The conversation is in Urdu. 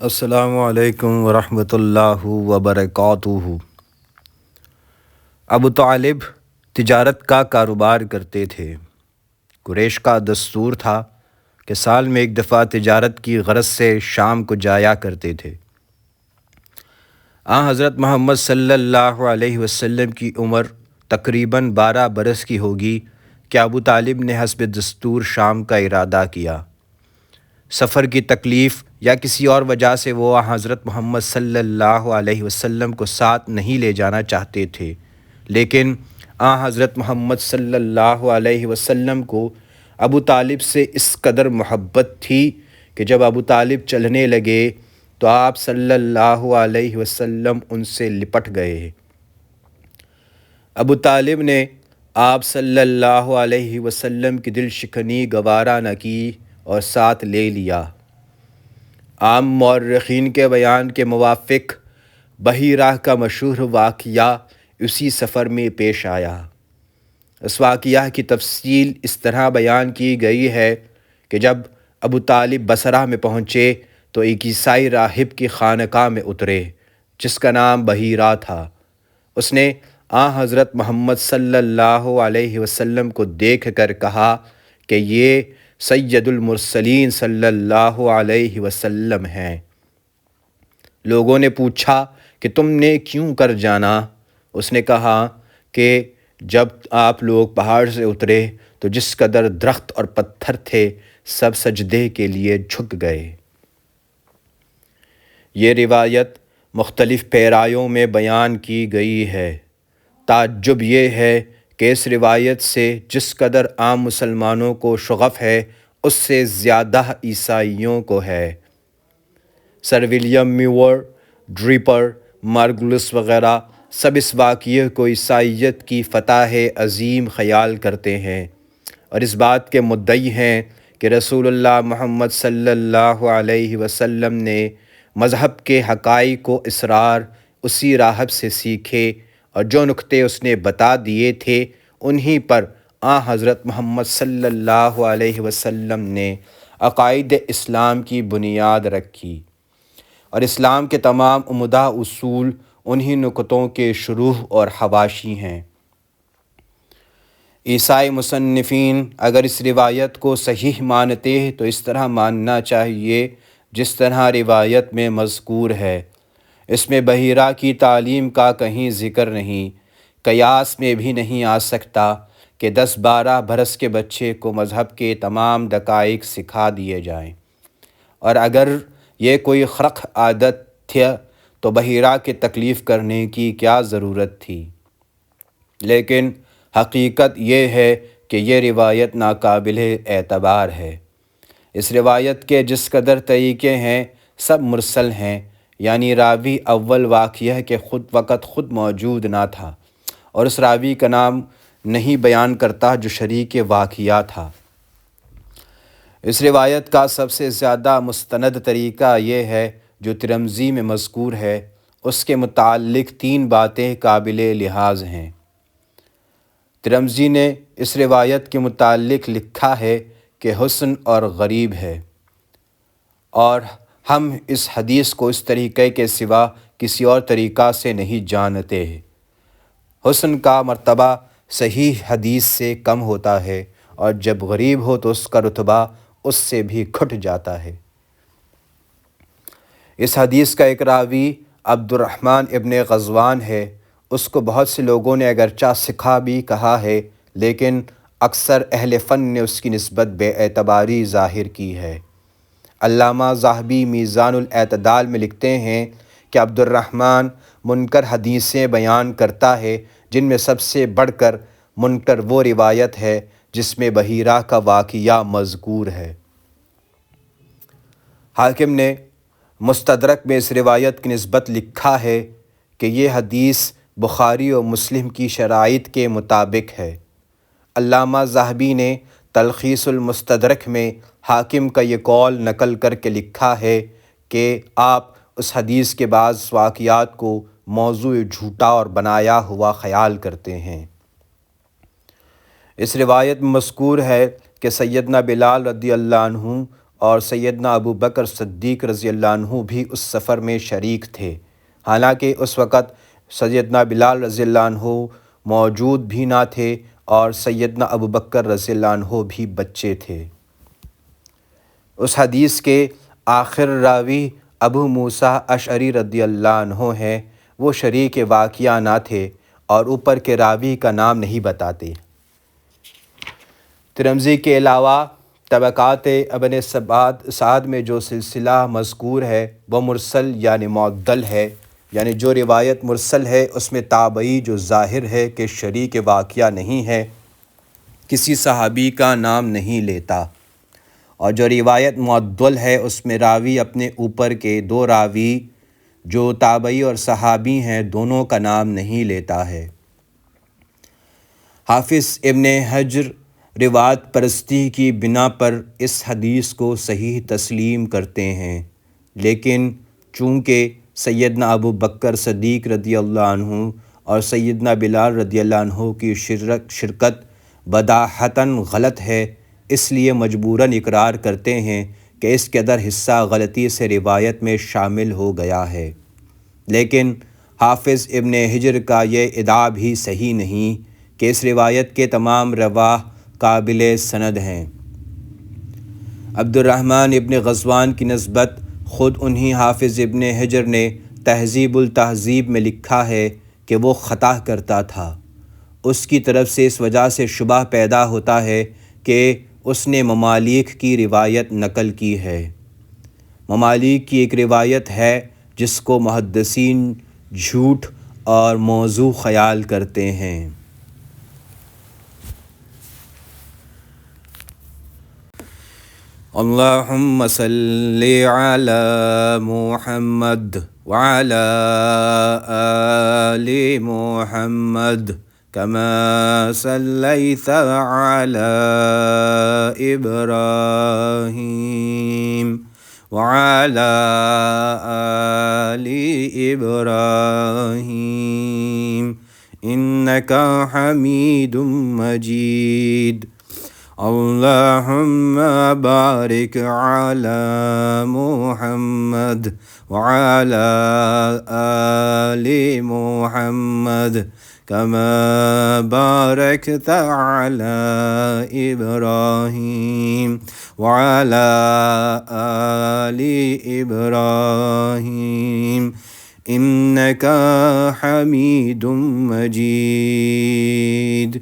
السلام علیکم ورحمۃ اللہ وبرکاتہ۔ ابو طالب تجارت کا کاروبار کرتے تھے۔ قریش کا دستور تھا کہ سال میں ایک دفعہ تجارت کی غرض سے شام کو جایا کرتے تھے۔ حضرت محمد صلی اللہ علیہ وسلم کی عمر تقریباً 12 برس کی ہوگی کہ ابو طالب نے حسب دستور شام کا ارادہ کیا۔ سفر کی تکلیف یا کسی اور وجہ سے وہ حضرت محمد صلی اللہ علیہ وسلم کو ساتھ نہیں لے جانا چاہتے تھے، لیکن حضرت محمد صلی اللہ علیہ وسلم کو ابو طالب سے اس قدر محبت تھی کہ جب ابو طالب چلنے لگے تو آپ صلی اللہ علیہ وسلم ان سے لپٹ گئے۔ ابو طالب نے آپ صلی اللہ علیہ وسلم کی دل شکنی گوارا نہ کی اور ساتھ لے لیا۔ عام مورخین کے بیان کے موافق بحیرہ کا مشہور واقعہ اسی سفر میں پیش آیا۔ اس واقعہ کی تفصیل اس طرح بیان کی گئی ہے کہ جب ابو طالب بصرہ میں پہنچے تو ایک عیسائی راہب کی خانقاہ میں اترے جس کا نام بحیرہ تھا۔ اس نے حضرت محمد صلی اللہ علیہ وسلم کو دیکھ کر کہا کہ یہ سید المرسلین صلی اللہ علیہ وسلم ہیں۔ لوگوں نے پوچھا کہ تم نے کیوں کر جانا؟ اس نے کہا کہ جب آپ لوگ پہاڑ سے اترے تو جس قدر درخت اور پتھر تھے سب سجدے کے لیے جھک گئے۔ یہ روایت مختلف پیرایوں میں بیان کی گئی ہے۔ تعجب یہ ہے کہ اس روایت سے جس قدر عام مسلمانوں کو شغف ہے اس سے زیادہ عیسائیوں کو ہے۔ سر ولیم میور، ڈریپر، مارگولس وغیرہ سب اس واقعے کو عیسائیت کی فتح عظیم خیال کرتے ہیں اور اس بات کے مدعی ہیں کہ رسول اللہ محمد صلی اللہ علیہ وسلم نے مذہب کے حقائق و اسرار اسی راہب سے سیکھے اور جو نکتے اس نے بتا دیے تھے انہی پر حضرت محمد صلی اللہ علیہ وسلم نے عقائد اسلام کی بنیاد رکھی اور اسلام کے تمام عمدہ اصول انہی نکتوں کے شروح اور حواشی ہیں۔ عیسائی مصنفین اگر اس روایت کو صحیح مانتے تو اس طرح ماننا چاہیے جس طرح روایت میں مذکور ہے۔ اس میں بحیرہ کی تعلیم کا کہیں ذکر نہیں۔ قیاس میں بھی نہیں آ سکتا کہ 10-12 برس کے بچے کو مذہب کے تمام دقائق سکھا دیے جائیں، اور اگر یہ کوئی خرق عادت تھا تو بحیرہ کے تکلیف کرنے کی کیا ضرورت تھی؟ لیکن حقیقت یہ ہے کہ یہ روایت ناقابل اعتبار ہے۔ اس روایت کے جس قدر طریقے ہیں سب مرسل ہیں، یعنی راوی اول واقعہ کے خود موجود نہ تھا اور اس راوی کا نام نہیں بیان کرتا جو شریک واقعہ تھا۔ اس روایت کا سب سے زیادہ مستند طریقہ یہ ہے جو ترمذی میں مذکور ہے۔ اس کے متعلق 3 باتیں قابل لحاظ ہیں۔ ترمذی نے اس روایت کے متعلق لکھا ہے کہ حسن اور غریب ہے، اور ہم اس حدیث کو اس طریقے کے سوا کسی اور طریقہ سے نہیں جانتے ہیں۔ حسن کا مرتبہ صحیح حدیث سے کم ہوتا ہے اور جب غریب ہو تو اس کا رتبہ اس سے بھی گھٹ جاتا ہے۔ اس حدیث کا ایک راوی عبد الرحمن ابن غزوان ہے۔ اس کو بہت سے لوگوں نے اگرچہ سکھا بھی کہا ہے، لیکن اکثر اہل فن نے اس کی نسبت بے اعتباری ظاہر کی ہے۔ علامہ ذہبی میزان الاعتدال میں لکھتے ہیں کہ عبد الرحمن منکر حدیثیں بیان کرتا ہے، جن میں سب سے بڑھ کر منکر وہ روایت ہے جس میں بحیرہ کا واقعہ مذکور ہے۔ حاکم نے مستدرک میں اس روایت کی نسبت لکھا ہے کہ یہ حدیث بخاری و مسلم کی شرائط کے مطابق ہے۔ علامہ ذہبی نے تلخیص المستدرک میں حاکم کا یہ قول نقل کر کے لکھا ہے کہ آپ اس حدیث کے بعض واقعات کو موضوع جھوٹا اور بنایا ہوا خیال کرتے ہیں۔ اس روایت میں مذکور ہے کہ سیدنا بلال رضی اللہ عنہ اور سیدنا ابو بکر صدیق رضی اللہ عنہ بھی اس سفر میں شریک تھے، حالانکہ اس وقت سیدنا بلال رضی اللہ عنہ موجود بھی نہ تھے اور سیدنا ابو بکر رضی اللہ عنہ بھی بچے تھے۔ اس حدیث کے آخر راوی ابو موسیٰ اشعری رضی اللہ عنہ ہیں، وہ شریک واقعہ نہ تھے اور اوپر کے راوی کا نام نہیں بتاتے۔ ترمذی کے علاوہ طبقات ابن سعد میں جو سلسلہ مذکور ہے وہ مرسل یعنی معدل ہے، یعنی جو روایت مرسل ہے اس میں تابعی جو ظاہر ہے کہ شریک واقعہ نہیں ہے، کسی صحابی کا نام نہیں لیتا، اور جو روایت معدل ہے اس میں راوی اپنے اوپر کے دو راوی جو تابعی اور صحابی ہیں دونوں کا نام نہیں لیتا ہے۔ حافظ ابن حجر روایت پرستی کی بنا پر اس حدیث کو صحیح تسلیم کرتے ہیں، لیکن چونکہ سیدنا ابو بکر صدیق رضی اللہ عنہ اور سیدنا بلال رضی اللہ عنہ کی شرکت بداہتاً غلط ہے، اس لیے مجبوراً اقرار کرتے ہیں کہ اس کے اندر حصہ غلطی سے روایت میں شامل ہو گیا ہے، لیکن حافظ ابن حجر کا یہ ادعا بھی صحیح نہیں کہ اس روایت کے تمام رواہ قابل سند ہیں۔ عبد الرحمن ابن غزوان کی نسبت خود انہی حافظ ابن حجر نے تہذیب التہذیب میں لکھا ہے کہ وہ خطا کرتا تھا، اس کی طرف سے اس وجہ سے شبہ پیدا ہوتا ہے کہ اس نے ممالک کی روایت نقل کی ہے۔ ممالک کی ایک روایت ہے جس کو محدثین جھوٹ اور موضوع خیال کرتے ہیں۔ اللہم صلی علی محمد وعلی آل محمد کما صلیت علی ابراہیم وعلی آل ابراہیم انک حمید مجید۔ اللہم بارک علی محمد وعلی آل محمد کما بارکت علی ابراہیم وعلی آل ابراہیم انک حمید مجید۔